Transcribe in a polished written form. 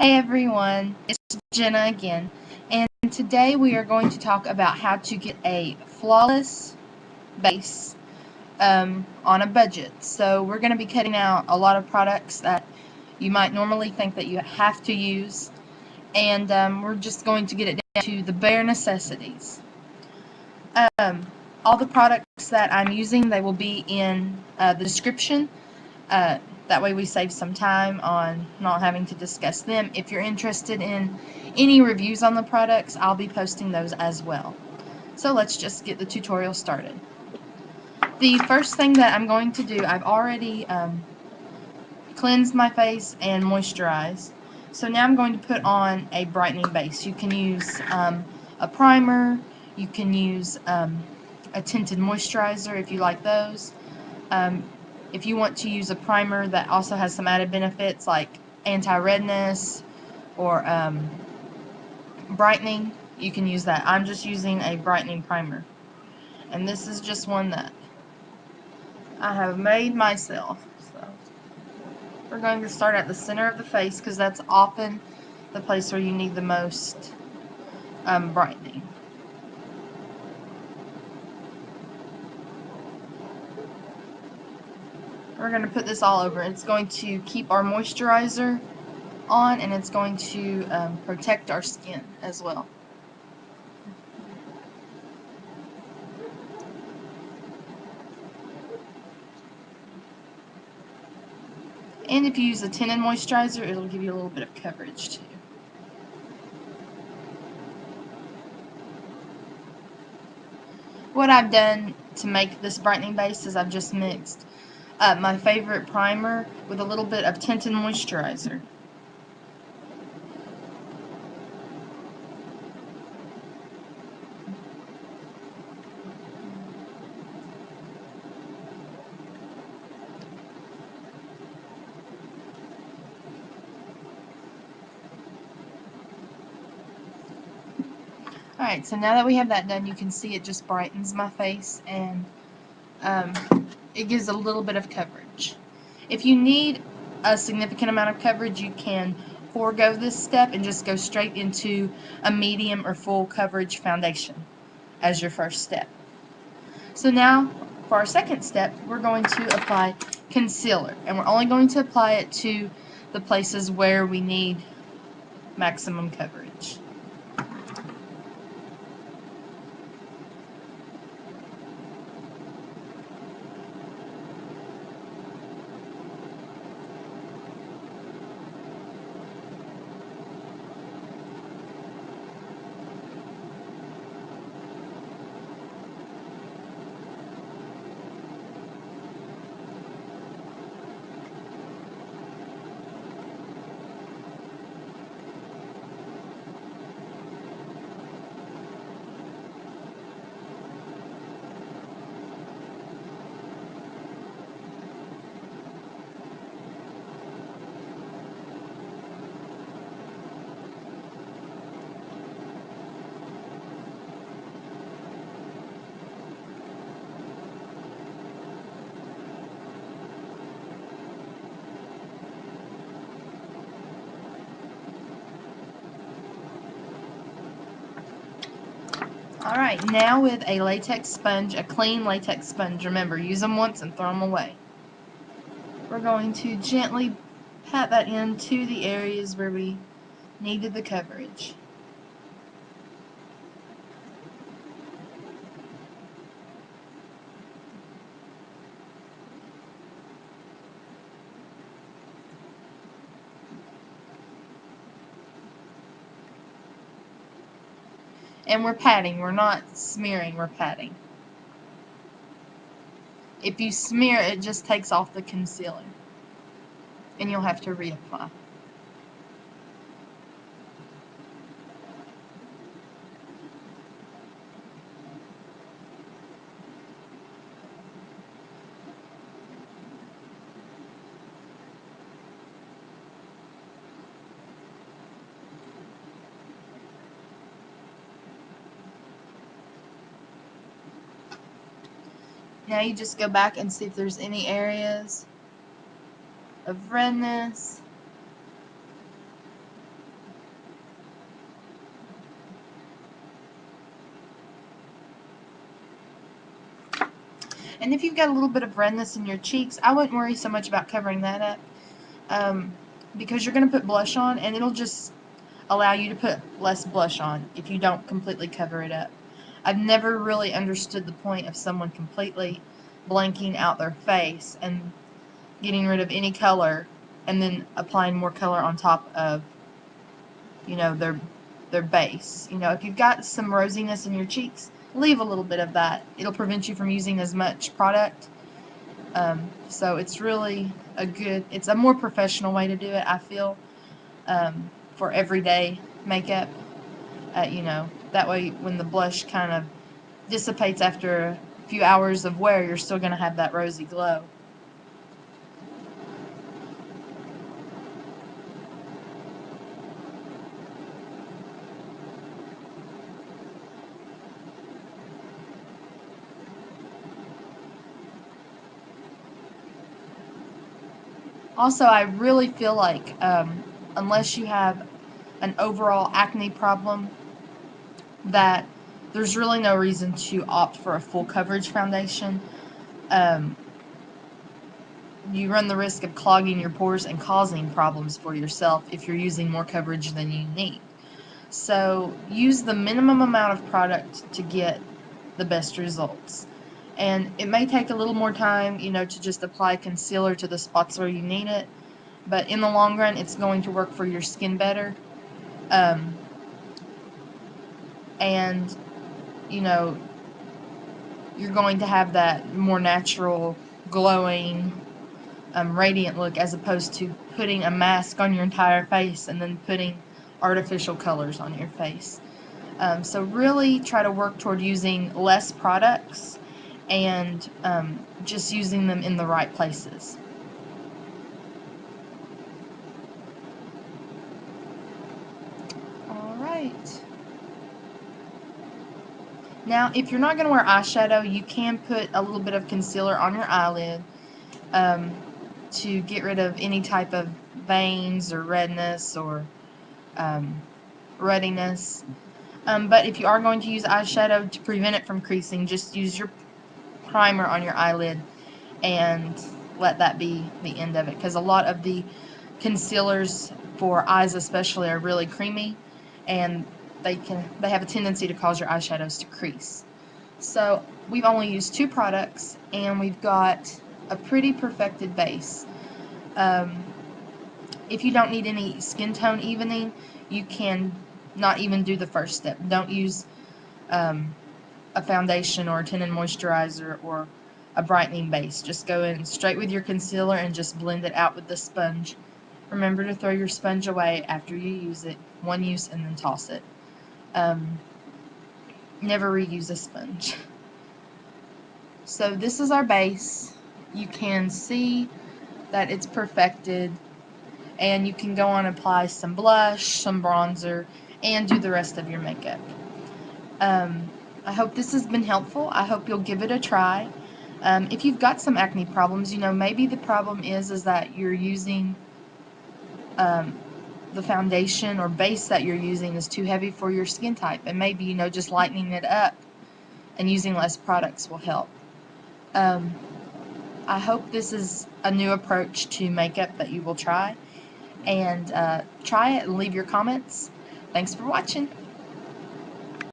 Hey everyone, it's Jenna again, and today we are going to talk about how to get a flawless base on a budget. So we're going to be cutting out a lot of products that you might normally think that you have to use, and we're just going to get it down to the bare necessities. Um, all the products that I'm using, they will be in the description. That way we save some time on not having to discuss them. If you're interested in any reviews on the products, I'll be posting those as well. So let's just get the tutorial started. The first thing that I'm going to do, I've already cleansed my face and moisturized. So now I'm going to put on a brightening base. You can use a primer, you can use a tinted moisturizer if you like those. If you want to use a primer that also has some added benefits like anti-redness or brightening, you can use that. I'm just using a brightening primer. And this is just one that I have made myself. So we're going to start at the center of the face because that's often the place where you need the most brightening. We're going to put this all over. It's going to keep our moisturizer on, and it's going to protect our skin as well. And if you use a tinted moisturizer, it'll give you a little bit of coverage too. What I've done to make this brightening base is I've just mixed my favorite primer with a little bit of tinted moisturizer. Alright, so now that we have that done, you can see it just brightens my face, and it gives a little bit of coverage. If you need a significant amount of coverage, you can forego this step and just go straight into a medium or full coverage foundation as your first step. So now, for our second step, we're going to apply concealer, and we're only going to apply it to the places where we need maximum coverage. Alright, now with a latex sponge, a clean latex sponge, remember, use them once and throw them away. We're going to gently pat that into the areas where we needed the coverage. And we're patting, we're not smearing, we're patting. If you smear, it just takes off the concealer, and you'll have to reapply. Now you just go back and see if there's any areas of redness. And if you've got a little bit of redness in your cheeks, I wouldn't worry so much about covering that up, because you're going to put blush on, and it'll just allow you to put less blush on if you don't completely cover it up. I've never really understood the point of someone completely blanking out their face and getting rid of any color and then applying more color on top of, their base. If you've got some rosiness in your cheeks, leave a little bit of that. It'll prevent you from using as much product. So it's really it's a more professional way to do it, I feel, for everyday makeup. That way when the blush kind of dissipates after a few hours of wear, you're still going to have that rosy glow. Also, I really feel like unless you have an overall acne problem, that there's really no reason to opt for a full coverage foundation. Um, you run the risk of clogging your pores and causing problems for yourself if you're using more coverage than you need. So use the minimum amount of product to get the best results. And it may take a little more time, to just apply concealer to the spots where you need it, but in the long run, it's going to work for your skin better. And, you're going to have that more natural, glowing, radiant look, as opposed to putting a mask on your entire face and then putting artificial colors on your face. So really try to work toward using less products and just using them in the right places. Alright. Now, if you're not going to wear eyeshadow, you can put a little bit of concealer on your eyelid to get rid of any type of veins or redness or ruddiness. But if you are going to use eyeshadow, to prevent it from creasing, just use your primer on your eyelid and let that be the end of it, because a lot of the concealers for eyes especially are really creamy, and they have a tendency to cause your eyeshadows to crease. So we've only used 2 products, and we've got a pretty perfected base. If you don't need any skin tone evening, you can not even do the first step. Don't use a foundation or a tinted moisturizer or a brightening base. Just go in straight with your concealer and just blend it out with the sponge. Remember to throw your sponge away after you use it. One use and then toss it. Never reuse a sponge. So this is our base. You can see that it's perfected, and you can go on and apply some blush, some bronzer, and do the rest of your makeup. I hope this has been helpful. I hope you'll give it a try. If you've got some acne problems, maybe the problem is that you're using the foundation or base that you're using is too heavy for your skin type, and maybe just lightening it up and using less products will help. I hope this is a new approach to makeup that you will try, and try it and leave your comments. Thanks for watching.